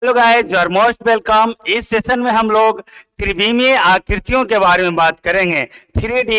Hello guys, your most welcome. इस session में हम लोग त्रिविमीय आकृतियों के बारे में बात करेंगे। 3D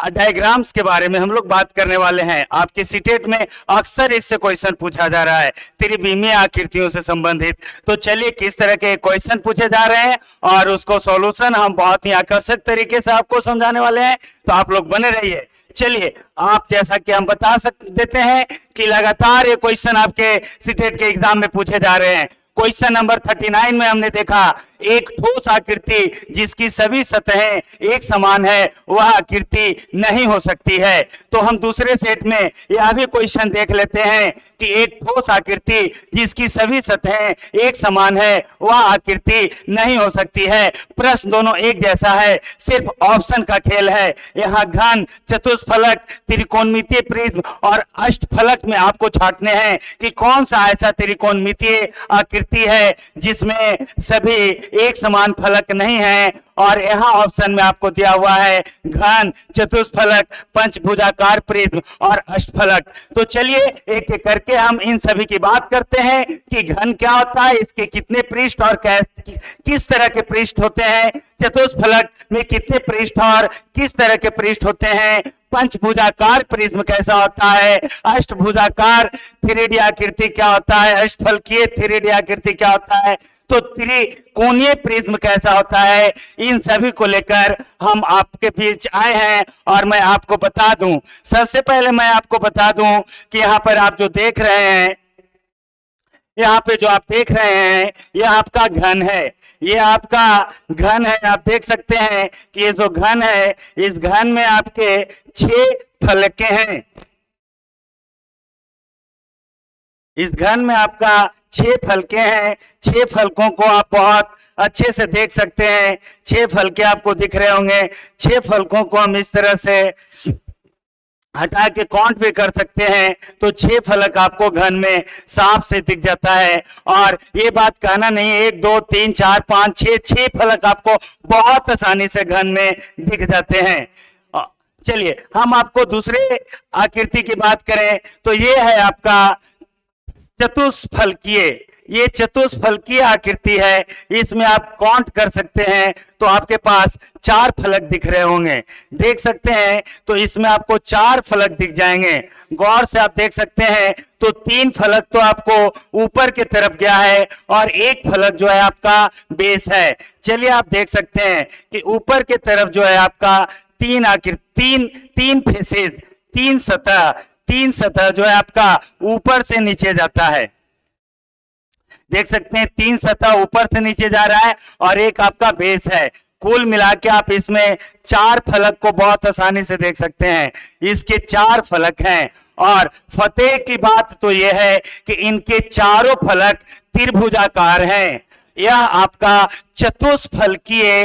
डायग्राम्स के बारे में हम लोग बात करने वाले हैं। आपके सीटेट में अक्सर इससे क्वेश्चन पूछा जा रहा है त्रिविमीय आकृतियों से संबंधित। तो चलिए किस तरह के क्वेश्चन पूछे जा रहे हैं और उसको सॉल्यूशन हम बहुत ही आकर्षक तरीके से आपको समझाने वाले हैं, तो आप लोग बने रहिए। चलिए, आप जैसा कि हम बता देते हैं कि लगातार ये क्वेश्चन आपके सीटेट के एग्जाम में पूछे जा रहे हैं। क्वेश्चन नंबर 39 में हमने देखा एक ठोस आकृति जिसकी सभी सतहें एक समान है वह आकृति नहीं हो सकती है। तो हम दूसरे सेट में यह भी क्वेश्चन देख लेते हैं कि एक ठोस आकृति जिसकी सभी सतहें एक समान है वह आकृति नहीं हो सकती है। प्रश्न दोनों एक जैसा है, सिर्फ ऑप्शन का खेल है। यहाँ घन, चतुष्फलक, त्रिकोणमितीय प्रिज्म और अष्टफलक में आपको छांटने हैं कि कौन सा ऐसा त्रिकोणमितीय आकृति है जिसमें सभी एक समान फलक नहीं है। और यहाँ ऑप्शन में आपको दिया हुआ है घन, चतुष्फलक, पंचभुजाकार प्रिज्म और अष्टफलक। तो चलिए एक एक करके हम इन सभी की बात करते हैं कि घन क्या होता है, इसके कितने पृष्ठ और किस तरह के पृष्ठ होते हैं, चतुष्फलक में कितने पृष्ठ और किस तरह के पृष्ठ होते हैं, पंचभुजाकार प्रिज्म कैसा होता है, अष्टभुजाकार 3D आकृति क्या होता है, अष्टफलकीय 3D आकृति क्या होता है, तो त्रिकोणीय प्रिज्म कैसा होता है। इन सभी को लेकर हम आपके बीच आए हैं और मैं आपको बता दूं, सबसे पहले मैं आपको बता दूं कि यहाँ पर आप जो देख रहे हैं, यहाँ पे जो आप देख रहे हैं ये आपका घन है, ये आपका घन है। आप देख सकते हैं कि ये जो घन है इस घन में आपके 6 फलके हैं। इस घन में आपका 6 फलके हैं। 6 फलकों को आप बहुत अच्छे से देख सकते हैं। 6 फलके आपको दिख रहे होंगे। 6 फलकों को हम इस तरह से हटा के काउंट भी कर सकते हैं, तो 6 फलक आपको घन में साफ से दिख जाता है। और ये बात कहना नहीं 1 2 3 4 5 6 फलक आपको बहुत आसानी से घन में दिख जाते हैं। चलिए हम आपको दूसरे आकृति की बात करें तो ये है आपका चतुष्फलकीय। ये चतुष्फलकीय आकृति है, इसमें आप काउंट कर सकते हैं तो आपके पास 4 फलक दिख रहे होंगे, देख सकते हैं। तो इसमें आपको 4 फलक दिख जाएंगे। गौर से आप देख सकते हैं तो 3 फलक तो आपको ऊपर की तरफ गया है और 1 फलक जो है आपका बेस है। चलिए आप देख सकते हैं कि ऊपर की तरफ जो है आपका 3 आकृति, 3 फेसेस, 3 सतह जो है आपका ऊपर से नीचे जाता है। देख सकते हैं 3 सतह ऊपर से नीचे जा रहा है और 1 आपका बेस है। कुल मिला के आप इसमें 4 फलक को बहुत आसानी से देख सकते हैं। इसके 4 फलक हैं और फतेह की बात तो यह है कि इनके चारों फलक त्रिभुजाकार हैं। यह आपका चतुष्फलकीय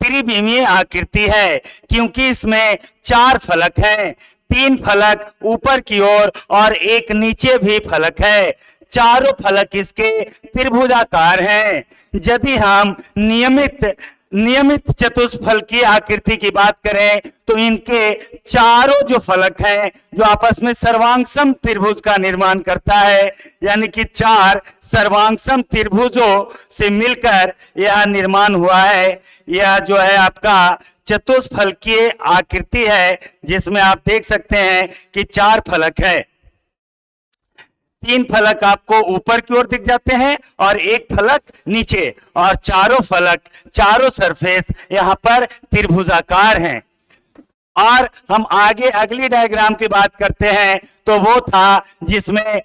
त्रिविमीय आकृति है क्योंकि इसमें 4 फलक हैं, 3 फलक ऊपर की ओर और 1 नीचे भी फलक है। चारों फलक इसके त्रिभुजाकार हैं। यदि हम नियमित चतुष्फलकीय आकृति की बात करें तो इनके चारों जो फलक हैं जो आपस में सर्वांगसम त्रिभुज का निर्माण करता है, यानी कि 4 सर्वांगसम त्रिभुजों से मिलकर यह निर्माण हुआ है। यह जो है आपका चतुष्फलकीय आकृति है जिसमें आप देख सकते हैं कि 4 फलक है। 3 फलक आपको ऊपर की ओर दिख जाते हैं और 1 फलक नीचे, और चारों फलक, चारों सरफेस यहाँ पर त्रिभुजाकार हैं। और हम आगे अगली डायग्राम की बात करते हैं तो वो था जिसमें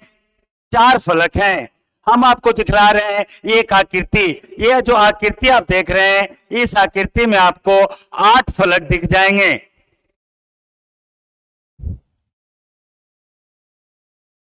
4 फलक हैं। हम आपको दिखला रहे हैं एक आकृति। ये जो आकृति आप देख रहे हैं इस आकृति में आपको 8 फलक दिख जाएंगे।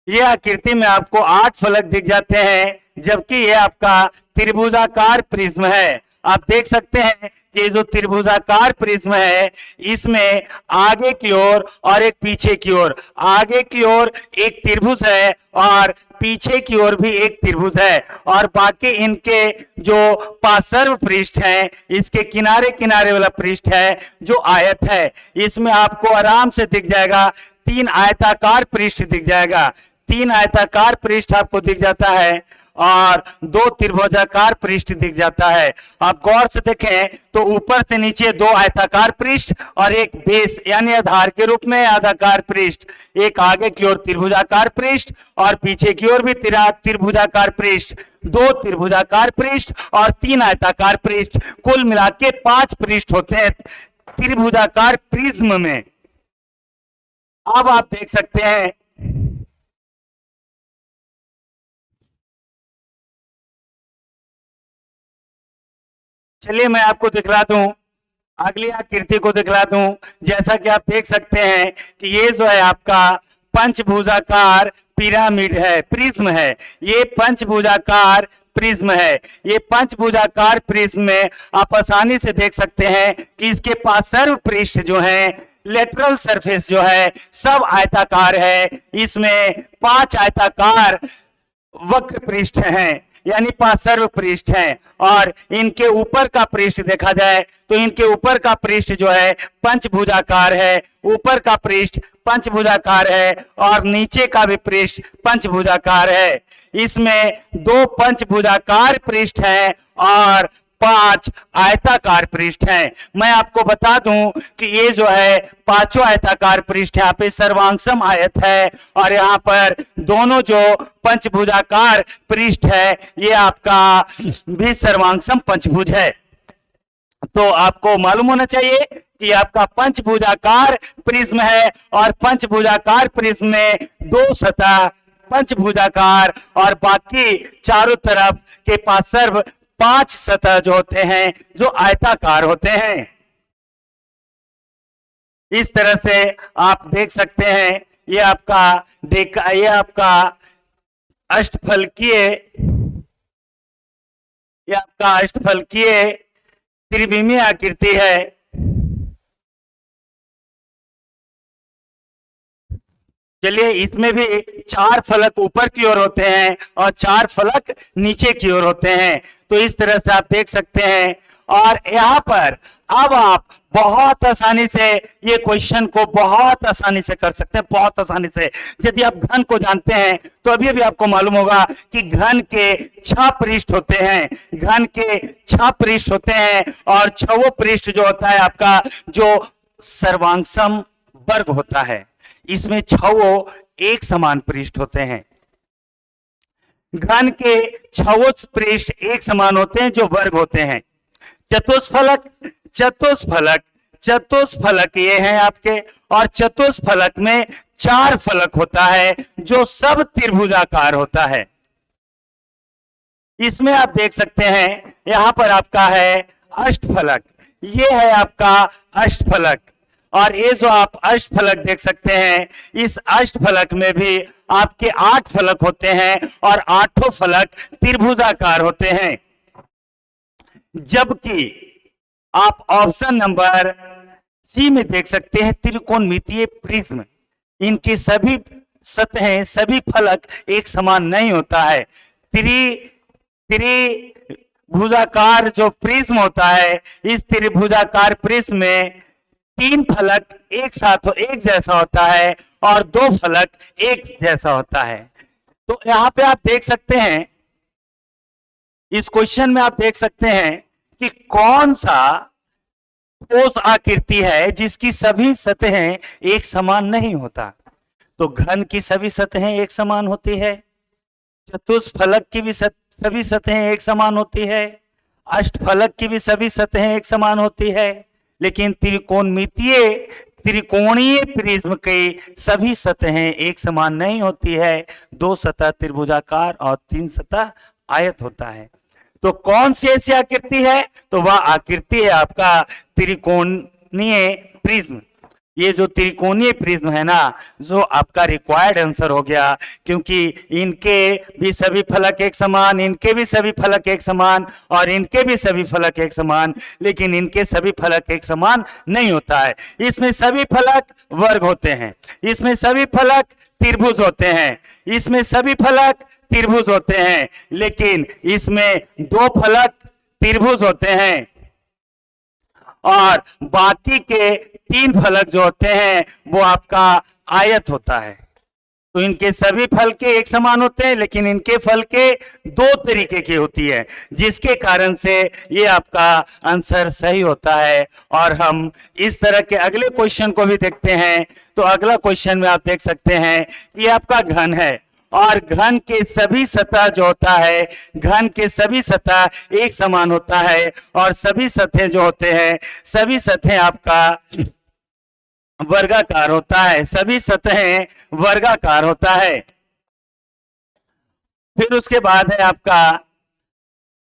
ये आकृति में आपको 8 फलक दिख जाते हैं जबकि ये आपका त्रिभुजाकार प्रिज्म है। आप देख सकते हैं कि जो त्रिभुजाकार प्रिज्म है इसमें आगे की ओर और एक पीछे की ओर, आगे की ओर एक त्रिभुज है और पीछे की ओर भी एक त्रिभुज है, और बाकी इनके जो पार्श्व पृष्ठ हैं, इसके किनारे किनारे वाला पृष्ठ है जो आयत है, इसमें आपको आराम से दिख जाएगा 3 आयताकार पृष्ठ दिख जाएगा। 3 आयताकार पृष्ठ आपको दिख जाता है और दो त्रिभुजाकार पृष्ठ दिख जाता है। आप गौर से देखें तो ऊपर से नीचे दो आयताकार पृष्ठ और एक बेस यानी आधार के रूप में आधाकार पृष्ठ, एक आगे की ओर त्रिभुजाकार पृष्ठ और पीछे की ओर भी त्रिभुजाकार पृष्ठ, दो त्रिभुजाकार पृष्ठ और तीन आयताकार पृष्ठ, कुल मिला के 5 पृष्ठ होते हैं त्रिभुजाकार प्रिज्म में। अब आप देख सकते हैं चलिए मैं आपको दिखला दूं, अगली आकृति को दिखला दूं। जैसा कि आप देख सकते हैं कि ये जो है आपका पंचभुजाकार पिरामिड है, प्रिज्म है। ये पंचभुजाकार प्रिज्म है। ये पंचभुजाकार प्रिज्म में आप आसानी से देख सकते हैं कि इसके पार्श्व पृष्ठ जो है, लेटरल सरफेस जो है, सब आयताकार है। इसमें 5 आयताकार वक्र पृष्ठ हैं यानी पार्श्व पृष्ठ हैं, और इनके ऊपर का पृष्ठ देखा जाए तो इनके ऊपर का पृष्ठ जो है पंचभुजाकार है, ऊपर का पृष्ठ पंचभुजाकार है और नीचे का भी पृष्ठ पंचभुजाकार है। इसमें 2 पंचभुजाकार पृष्ठ हैं और 5 आयताकार पृष्ठ हैं। मैं आपको बता दूं कि ये जो है पांचों आयताकार पृष्ठ यहाँ पे सर्वांगसम आयत है और यहाँ पर दोनों जो पंचभुजाकार पृष्ठ है ये आपका भी सर्वांगसम पंचभुज है। तो आपको मालूम होना चाहिए कि आपका पंचभुजाकार प्रिज्म है और पंचभुजाकार प्रिज्म में 2 सतह पंचभुजाकार और बाकी चारों तरफ के पार्श्व 5 सतह जो होते हैं जो आयताकार होते हैं। इस तरह से आप देख सकते हैं ये आपका अष्टफलकीय त्रिविमीय आकृति है। चलिए इसमें भी 4 फलक ऊपर की ओर होते हैं और 4 फलक नीचे की ओर होते हैं। तो इस तरह से आप देख सकते हैं और यहाँ पर अब आप बहुत आसानी से ये क्वेश्चन को बहुत आसानी से कर सकते हैं, बहुत आसानी से। यदि आप घन को जानते हैं तो अभी अभी आपको मालूम होगा कि घन के 6 पृष्ठ होते हैं, घन के 6 पृष्ठ होते हैं और 6वां पृष्ठ जो होता है आपका जो सर्वांगसम वर्ग होता है, इसमें 6 एक समान पृष्ठ होते हैं। घन के 6 पृष्ठ एक समान होते हैं जो वर्ग होते हैं। चतुष्फलक ये हैं आपके, और चतुष्फलक में 4 फलक होता है जो सब त्रिभुजाकार होता है। इसमें आप देख सकते हैं यहां पर आपका है अष्टफलक, ये है आपका अष्टफलक, और ये जो आप अष्टफलक देख सकते हैं इस अष्टफलक में भी आपके 8 फलक होते हैं और 8 फलक त्रिभुजाकार होते हैं। जबकि आप ऑप्शन नंबर सी में देख सकते हैं त्रिकोणमितीय प्रिज्म, इनकी सभी सतहें सभी फलक एक समान नहीं होता है। त्रिभुजाकार जो प्रिज्म होता है, इस त्रिभुजाकार प्रिज्म में 3 फलक एक साथ एक जैसा होता है और 2 फलक एक जैसा होता है। तो यहां पे आप देख सकते हैं, इस क्वेश्चन में आप देख सकते हैं कि कौन सा ठोस आकृति है जिसकी सभी सतहें एक समान नहीं होता। तो घन की सभी सतहें एक समान होती है, चतुष्फलक की भी सभी सतहें एक समान होती है, अष्टफलक की भी सभी सतहें एक समान होती है, लेकिन त्रिकोणीय प्रिज्म की सभी सतहें एक समान नहीं होती है। 2 सतह त्रिभुजाकार और 3 सतह आयत होता है। तो कौन सी ऐसी आकृति है? तो वह आकृति है आपका त्रिकोणीय प्रिज्म। ये जो त्रिकोणीय प्रिज्म है ना, जो आपका रिक्वायर्ड आंसर हो गया, क्योंकि इनके भी सभी फलक एक समान, इनके भी सभी फलक एक समान और इनके भी सभी फलक एक समान, लेकिन इनके सभी फलक एक समान नहीं होता है। इसमें सभी फलक वर्ग होते हैं, इसमें सभी फलक त्रिभुज होते हैं, इसमें सभी फलक त्रिभुज होते हैं, लेकिन इसमें 2 फलक त्रिभुज होते हैं और बाकी के 3 फलक जो होते हैं वो आपका आयत होता है। तो इनके सभी फल के एक समान होते हैं, लेकिन इनके फल के दो तरीके की होती है, जिसके कारण से ये आपका आंसर सही होता है। और हम इस तरह के अगले क्वेश्चन को भी देखते हैं। तो अगला क्वेश्चन में आप देख सकते हैं कि ये आपका घन है, और घन के सभी सतह जो होता है, घन के सभी सतह एक समान होता है, और सभी सतह जो होते हैं, सभी सतह आपका वर्गाकार होता है, सभी सतहें वर्गाकार होता है। फिर उसके बाद है आपका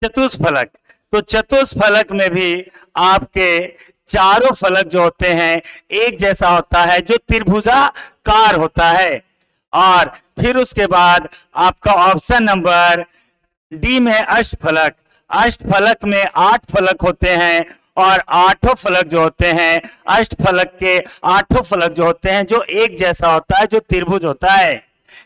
चतुष्फलक। तो चतुष्फलक में भी आपके चारों फलक जो होते हैं एक जैसा होता है, जो त्रिभुजाकार होता है। और फिर उसके बाद आपका ऑप्शन नंबर डी में अष्टफलक। अष्टफलक में 8 फलक होते हैं, और आठों फलक जो होते हैं, अष्टफलक के आठों फलक जो होते हैं, जो एक जैसा होता है, जो त्रिभुज होता है।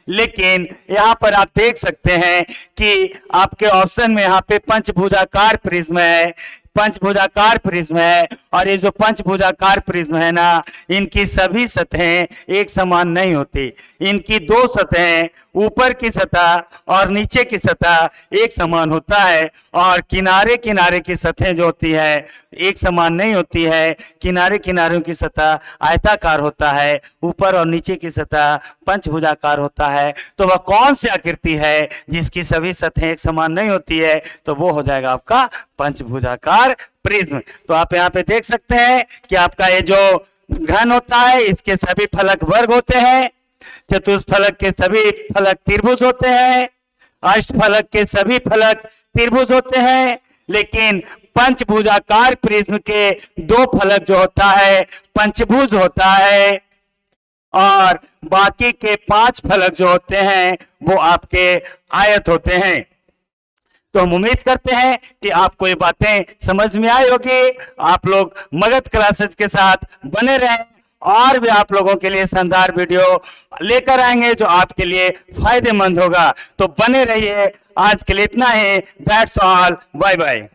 लेकिन यहाँ पर आप देख सकते हैं कि आपके ऑप्शन में यहाँ पे पंचभुजाकार प्रिज्म है, पंचभुजाकार प्रिज्म है, और ये जो पंचभुजाकार प्रिज्म है ना, इनकी सभी सतहें एक समान नहीं होती। इनकी दो सतहें, ऊपर की सतह और नीचे की सतह एक समान होता है, और किनारे किनारे की सतहें जो होती है एक समान नहीं होती है। किनारे किनारों की सतह आयताकार होता है, ऊपर और नीचे की सतह पंचभुजाकार होता है। तो वह कौन सी आकृति है जिसकी सभी सतहें एक समान नहीं होती है? तो वो हो जाएगा आपका पंचभुजाकार प्रिज्म। तो आप यहाँ पे देख सकते हैं कि आपका ये जो घन होता है, इसके सभी फलक वर्ग होते हैं, चतुष्फलक के सभी फलक त्रिभुज होते हैं, अष्टफलक के सभी फलक त्रिभुज होते हैं, लेकिन पंचभुजाकार प्रिज्म के दो फलक जो होता है पंचभुज होता है, और बाकी के 5 फलक जो होते हैं वो आपके आयत होते हैं। तो हम उम्मीद करते हैं कि आपको ये बातें समझ में आई होगी। आप लोग मगध क्लासेस के साथ बने रहें, और भी आप लोगों के लिए शानदार वीडियो लेकर आएंगे जो आपके लिए फायदेमंद होगा। तो बने रहिए। आज के लिए इतना ही। That's all. Bye bye.